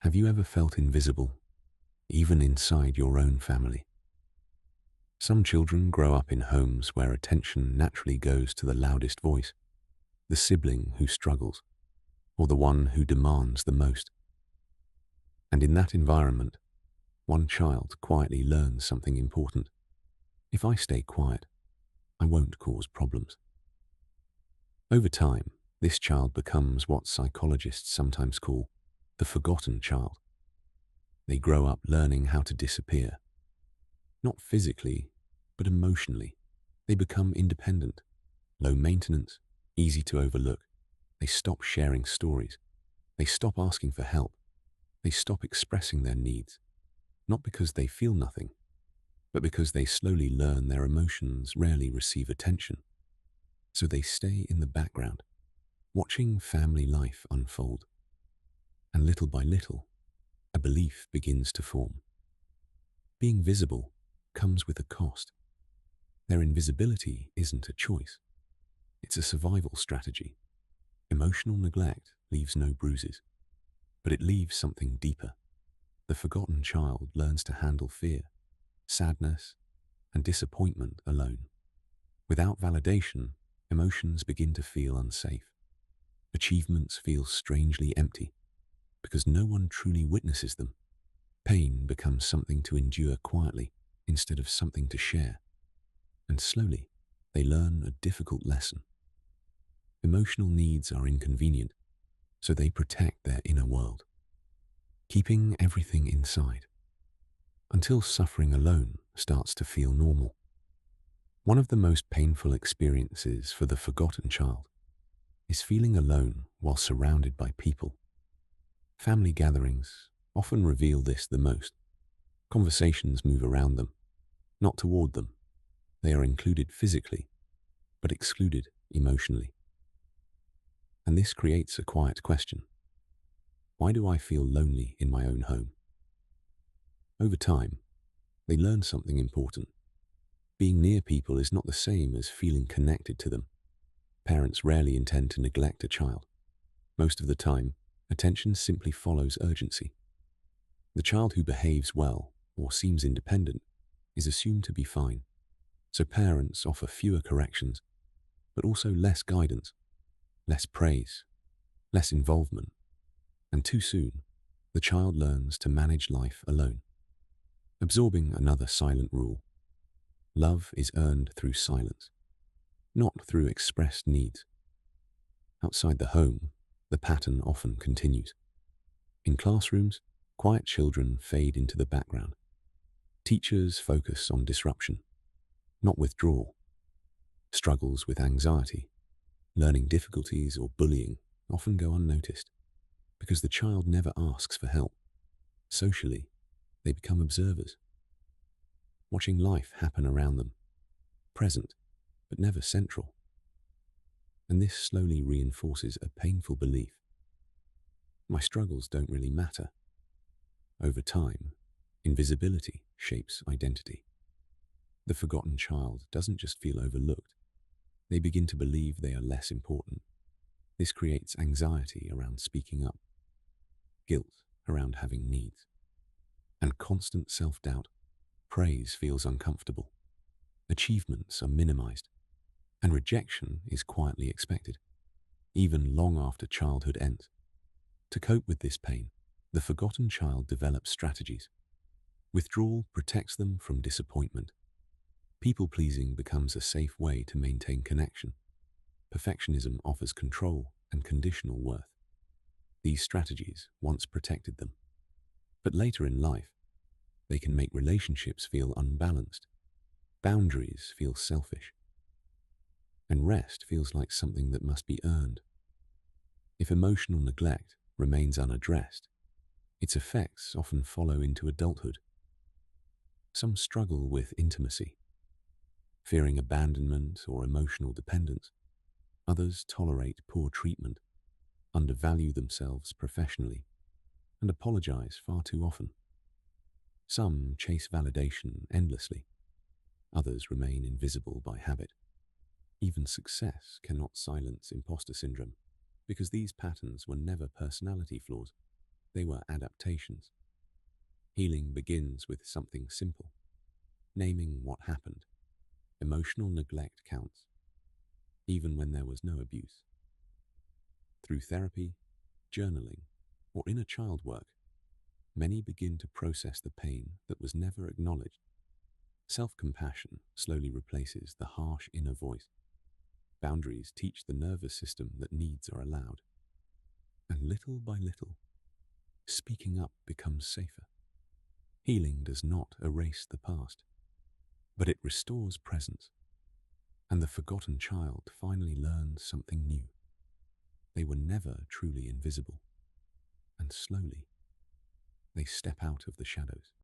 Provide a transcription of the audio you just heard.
Have you ever felt invisible, even inside your own family? Some children grow up in homes where attention naturally goes to the loudest voice, the sibling who struggles, or the one who demands the most. And in that environment, one child quietly learns something important. If I stay quiet, I won't cause problems. Over time, this child becomes what psychologists sometimes call the forgotten child. They grow up learning how to disappear. Not physically, but emotionally. They become independent, low maintenance, easy to overlook. They stop sharing stories. They stop asking for help. They stop expressing their needs, not because they feel nothing, but because they slowly learn their emotions rarely receive attention. So they stay in the background, watching family life unfold. And little by little, a belief begins to form. Being visible comes with a cost. Their invisibility isn't a choice. It's a survival strategy. Emotional neglect leaves no bruises, but it leaves something deeper. The forgotten child learns to handle fear, sadness, and disappointment alone. Without validation, emotions begin to feel unsafe. Achievements feel strangely empty because no one truly witnesses them. Pain becomes something to endure quietly instead of something to share. And slowly, they learn a difficult lesson. Emotional needs are inconvenient, so they protect their inner world, keeping everything inside, until suffering alone starts to feel normal. One of the most painful experiences for the forgotten child is feeling alone while surrounded by people. Family gatherings often reveal this the most. Conversations move around them, not toward them. They are included physically, but excluded emotionally. And this creates a quiet question. Why do I feel lonely in my own home? Over time, they learn something important. Being near people is not the same as feeling connected to them. Parents rarely intend to neglect a child. Most of the time, attention simply follows urgency. The child who behaves well or seems independent is assumed to be fine, so parents offer fewer corrections, but also less guidance, less praise, less involvement, and too soon, the child learns to manage life alone. Absorbing another silent rule: love is earned through silence, not through expressed needs. Outside the home, the pattern often continues. In classrooms, quiet children fade into the background. Teachers focus on disruption, not withdrawal. Struggles with anxiety, learning difficulties, or bullying often go unnoticed because the child never asks for help. Socially, they become observers, watching life happen around them, present but never central. And this slowly reinforces a painful belief. My struggles don't really matter. Over time, invisibility shapes identity. The forgotten child doesn't just feel overlooked. They begin to believe they are less important. This creates anxiety around speaking up, guilt around having needs, and constant self-doubt. Praise feels uncomfortable. Achievements are minimized, and rejection is quietly expected, even long after childhood ends. To cope with this pain, the forgotten child develops strategies. Withdrawal protects them from disappointment. People-pleasing becomes a safe way to maintain connection. Perfectionism offers control and conditional worth. These strategies once protected them, but later in life, they can make relationships feel unbalanced, boundaries feel selfish, and rest feels like something that must be earned. If emotional neglect remains unaddressed, its effects often follow into adulthood. Some struggle with intimacy, fearing abandonment or emotional dependence. Others tolerate poor treatment, undervalue themselves professionally, and apologize far too often. Some chase validation endlessly. Others remain invisible by habit. Even success cannot silence imposter syndrome, because these patterns were never personality flaws. They were adaptations. Healing begins with something simple: naming what happened. Emotional neglect counts, even when there was no abuse. Through therapy, journaling, or inner child work, many begin to process the pain that was never acknowledged. Self-compassion slowly replaces the harsh inner voice. Boundaries teach the nervous system that needs are allowed. And little by little, speaking up becomes safer. Healing does not erase the past, but it restores presence. And the forgotten child finally learns something new. They were never truly invisible. And slowly, they step out of the shadows.